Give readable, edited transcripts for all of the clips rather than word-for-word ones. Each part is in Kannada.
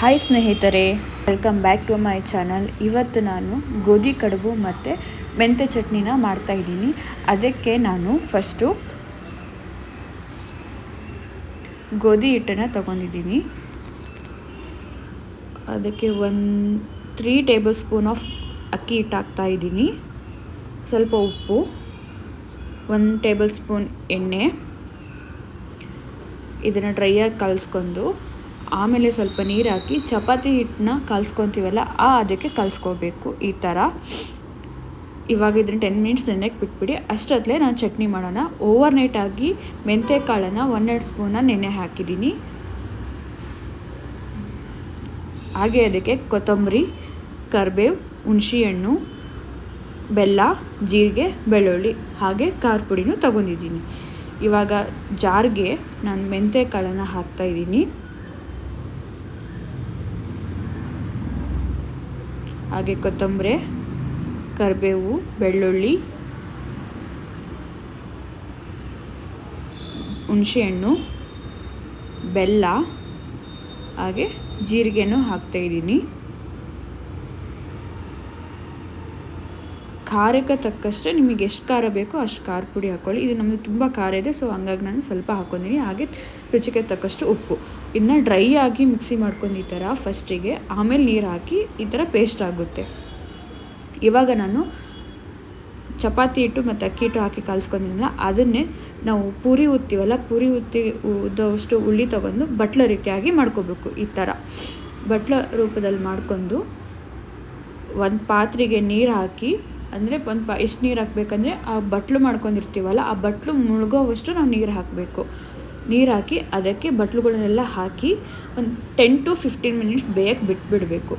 ಹಾಯ್ ಸ್ನೇಹಿತರೆ, welcome back to my channel. ಇವತ್ತು ನಾನು ಗೋಧಿ ಕಡುಬು ಮತ್ತು ಮೆಂತ್ಯ ಚಟ್ನಿನ ಮಾಡ್ತಾಯಿದ್ದೀನಿ. ಅದಕ್ಕೆ ನಾನು ಫಸ್ಟು ಗೋಧಿ ಹಿಟ್ಟನ್ನು ತಗೊಂಡಿದ್ದೀನಿ. ಅದಕ್ಕೆ 3 ಟೇಬಲ್ ಸ್ಪೂನ್ ಆಫ್ ಅಕ್ಕಿ ಹಿಟ್ಟು ಹಾಕ್ತಾಯಿದ್ದೀನಿ. ಸ್ವಲ್ಪ ಉಪ್ಪು, 1 ಟೇಬಲ್ ಸ್ಪೂನ್ ಎಣ್ಣೆ. ಇದನ್ನು ಡ್ರೈಯಾಗಿ ಕಲಿಸ್ಕೊಂಡು ಆಮೇಲೆ ಸ್ವಲ್ಪ ನೀರು ಹಾಕಿ ಚಪಾತಿ ಹಿಟ್ಟನ್ನ ಕಲಿಸ್ಕೊತೀವಲ್ಲ ಅದಕ್ಕೆ ಕಲಿಸ್ಕೋಬೇಕು ಈ ಥರ. ಇವಾಗ ಇದನ್ನು 10 ಮಿನಿಟ್ಸ್ ನೆನೆಗೆ ಬಿಟ್ಬಿಡಿ. ಅಷ್ಟೊತ್ತಲೇ ನಾನು ಚಟ್ನಿ ಮಾಡೋಣ. ಓವರ್ ನೈಟ್ ಆಗಿ ಮೆಂತ್ಯ ಕಾಳನ್ನು 1 ಸ್ಪೂನ ನೆನೆ ಹಾಕಿದ್ದೀನಿ. ಹಾಗೆ ಅದಕ್ಕೆ ಕೊತ್ತಂಬರಿ, ಕರಿಬೇವು, ಹುಣಸೆಹಣ್ಣು, ಬೆಲ್ಲ, ಜೀರಿಗೆ, ಬೆಳ್ಳುಳ್ಳಿ ಹಾಗೆ ಖಾರ ಪುಡಿನೂ ತೊಗೊಂಡಿದ್ದೀನಿ. ಇವಾಗ ಜಾರ್ಗೆ ನಾನು ಮೆಂತ್ಯ ಕಾಳನ್ನು ಹಾಕ್ತಾಯಿದ್ದೀನಿ. ಹಾಗೆ ಕೊತ್ತಂಬರಿ, ಕರಿಬೇವು, ಬೆಳ್ಳುಳ್ಳಿ, ಹುಣಸೆಹಣ್ಣು, ಬೆಲ್ಲ ಹಾಗೆ ಜೀರಿಗೆನೂ ಹಾಕ್ತಾಯಿದ್ದೀನಿ. ಖಾರಕ್ಕೆ ತಕ್ಕಷ್ಟೇ ನಿಮಗೆ ಎಷ್ಟು ಖಾರ ಬೇಕೋ ಅಷ್ಟು ಖಾರ ಪುಡಿ ಹಾಕ್ಕೊಳ್ಳಿ. ಇದು ನಮ್ಮದು ತುಂಬ ಖಾರ ಇದೆ, ಸೊ ಹಂಗಾಗಿ ನಾನು ಸ್ವಲ್ಪ ಹಾಕ್ಕೊಂಡಿದ್ದೀನಿ. ಹಾಗೆ ರುಚಿಗೆ ತಕ್ಕಷ್ಟು ಉಪ್ಪು. ಇದನ್ನ ಡ್ರೈ ಆಗಿ ಮಿಕ್ಸಿ ಮಾಡ್ಕೊಂಡು ಈ ಥರ ಫಸ್ಟಿಗೆ, ಆಮೇಲೆ ನೀರು ಹಾಕಿ ಈ ಥರ ಪೇಸ್ಟ್ ಆಗುತ್ತೆ. ಇವಾಗ ನಾನು ಚಪಾತಿ ಹಿಟ್ಟು ಮತ್ತು ಅಕ್ಕಿ ಹಿಟ್ಟು ಹಾಕಿ ಕಲಿಸ್ಕೊಂಡಿದ್ದೀನಲ್ಲ, ಅದನ್ನೇ ನಾವು ಪೂರಿ ಉತ್ತೀವಲ್ಲ, ಪೂರಿ ಉದ್ದೋಷ್ಟು ಉಳ್ಳಿ ತೊಗೊಂಡು ಬಟ್ಲ ರೀತಿಯಾಗಿ ಮಾಡ್ಕೋಬೇಕು. ಈ ಥರ ಬಟ್ಲ ರೂಪದಲ್ಲಿ ಮಾಡ್ಕೊಂಡು ಒಂದು ಪಾತ್ರೆಗೆ ನೀರು ಹಾಕಿ, ಅಂದರೆ ಎಷ್ಟು ನೀರು ಹಾಕಬೇಕಂದ್ರೆ ಆ ಬಟ್ಲು ಮಾಡ್ಕೊಂಡಿರ್ತೀವಲ್ಲ ಆ ಬಟ್ಲು ಮುಳುಗೋವಷ್ಟು ನಾವು ನೀರು ಹಾಕಬೇಕು. ನೀರು ಹಾಕಿ ಅದಕ್ಕೆ ಬಟ್ಲುಗಳನ್ನೆಲ್ಲ ಹಾಕಿ ಒಂದು 10 to 15 ಮಿನಿಟ್ಸ್ ಬೇಯಕ್ಕೆ ಬಿಟ್ಬಿಡಬೇಕು.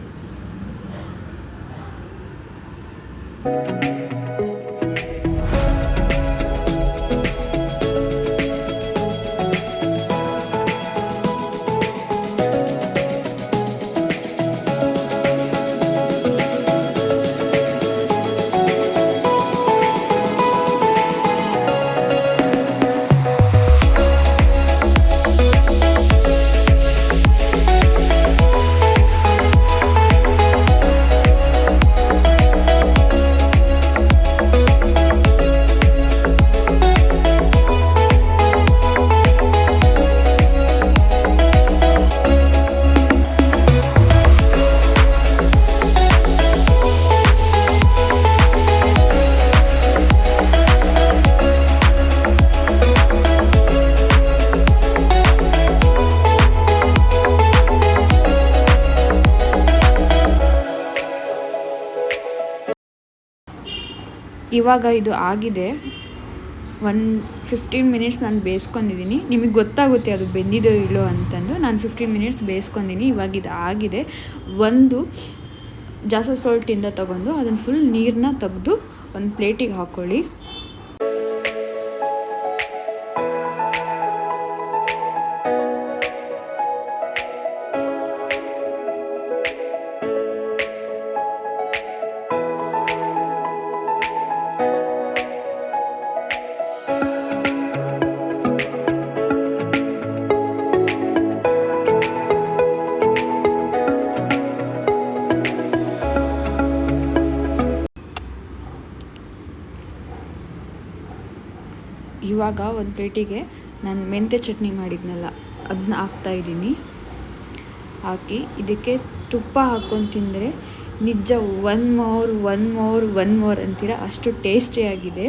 ಇವಾಗ ಇದು ಆಗಿದೆ. 15 ಮಿನಿಟ್ಸ್ ನಾನು ಬೇಯಿಸ್ಕೊಂಡಿದ್ದೀನಿ. ನಿಮಗೆ ಗೊತ್ತಾಗುತ್ತೆ ಅದು ಬೆಂದಿದೋ ಇಲ್ಲೋ ಅಂತಂದು. ನಾನು 15 ಮಿನಿಟ್ಸ್ ಬೇಯಿಸ್ಕೊಂಡಿದ್ದೀನಿ. ಇವಾಗ ಇದು ಆಗಿದೆ. ಒಂದು ಜಾಸ್ತಿ ಸಾಲ್ಟಿಂದ ತಗೊಂಡು ಅದನ್ನು ಫುಲ್ ನೀರನ್ನ ತೆಗೆದು ಒಂದು ಪ್ಲೇಟಿಗೆ ಹಾಕ್ಕೊಳ್ಳಿ. ಇವಾಗ ಒಂದು ಪ್ಲೇಟಿಗೆ ನಾನು ಮೆಂತ್ಯ ಚಟ್ನಿ ಮಾಡಿದ್ನಲ್ಲ ಅದನ್ನ ಹಾಕ್ತಾಯಿದ್ದೀನಿ. ಹಾಕಿ ಇದಕ್ಕೆ ತುಪ್ಪ ಹಾಕ್ಕೊಂಡು ತಿಂದರೆ ನಿಜ ಒನ್ ಮೋರ್ ಅಂತೀರ, ಅಷ್ಟು ಟೇಸ್ಟಿಯಾಗಿದೆ.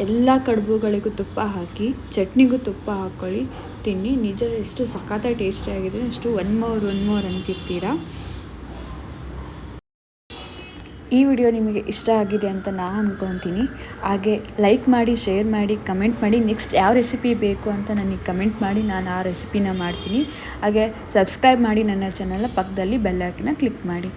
ಎಲ್ಲ ಕಡುಬುಗಳಿಗೂ ತುಪ್ಪ ಹಾಕಿ ಚಟ್ನಿಗೂ ತುಪ್ಪ ಹಾಕ್ಕೊಳ್ಳಿ, ತಿನ್ನಿ. ನಿಜ ಎಷ್ಟು ಸಖತ್ತಾಗಿ ಟೇಸ್ಟಿಯಾಗಿದೆ, ಅಷ್ಟು ಒನ್ ಮೋರ್ ಅಂತಿರ್ತೀರ. ಈ ವಿಡಿಯೋ ನಿಮಗೆ ಇಷ್ಟ ಆಗಿದೆ ಅಂತ ನಾನು ಅಂದ್ಕೊತೀನಿ. ಹಾಗೆ ಲೈಕ್ ಮಾಡಿ, ಶೇರ್ ಮಾಡಿ, ಕಮೆಂಟ್ ಮಾಡಿ. ನೆಕ್ಸ್ಟ್ ಯಾವ ರೆಸಿಪಿ ಬೇಕು ಅಂತ ನನಗೆ ಕಮೆಂಟ್ ಮಾಡಿ, ನಾನು ಆ ರೆಸಿಪಿನ ಮಾಡ್ತೀನಿ. ಹಾಗೆ ಸಬ್ಸ್ಕ್ರೈಬ್ ಮಾಡಿ ನನ್ನ ಚಾನಲ್ನ, ಪಕ್ಕದಲ್ಲಿ ಬೆಲ್ ಐಕಾನ್ನ ಕ್ಲಿಕ್ ಮಾಡಿ.